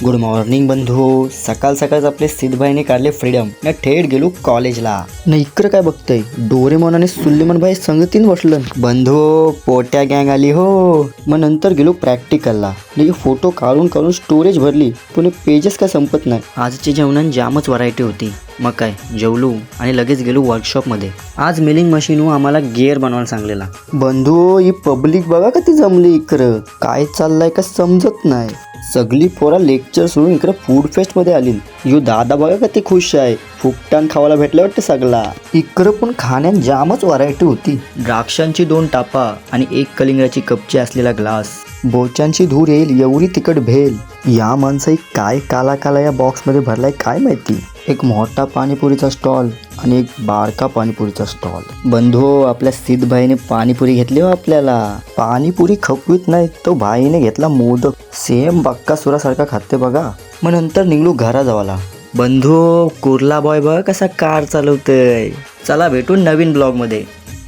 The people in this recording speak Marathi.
गुड मॉर्निंग बंधू. सकाळ सकाळच आपले सिद्धभाईने काढले फ्रीडम न थेट गेलो कॉलेजला. न इकडं काय बघतय, डोरेमॉन आणि सुलेमान भाई संगतीन बसलं. बंधू पोट्या गँग आली हो. मग नंतर गेलो प्रॅक्टिकलला. फोटो काढून काढून स्टोरेज भरली, पण पेजेस काय संपत नाही. आजची जेवणात जामच व्हरायटी होती. मग काय जेवलो आणि लगेच गेलो वर्कशॉपमध्ये. आज मिलिंग मशीन आम्हाला गिअर बनवायला सांगलेला. बंधू ही पब्लिक बघा का ती जमली इकडं. काय चाललंय का समजत नाही. सगळी पोरा लेक्चर सोडून इकडं फूड फेस्ट मध्ये आली. यो दादा बघा का ते खुश आहे. फुकटान खावायला भेटलं वाटतं सगळा. इकडं पण खाण्यात जामच व्हरायटी होती. द्राक्षांची 2 टापा आणि 1 कलिंगडाची कपची असलेला ग्लास. बोचांची धूर येईल एवढी तिकट भेल. या माणसाई काय काला काला या बॉक्समध्ये भरलाय काय माहिती. एक मोठा पाणीपुरीचा स्टॉल आणि एक बारका पाणीपुरीचा स्टॉल. बंधू आपल्या सिद्धभाईने पाणीपुरी घेतली हो आपल्याला. पाणीपुरी खपवीत नाही तो भाईने घेतला मोदक. सेम बक्कासुरासारखा खाते बघा. मग नंतर निघलो घराजवळला. बंधू कुर्ला बॉय बघ कसा कार चालवतय. चला भेटून नवीन ब्लॉग मध्ये.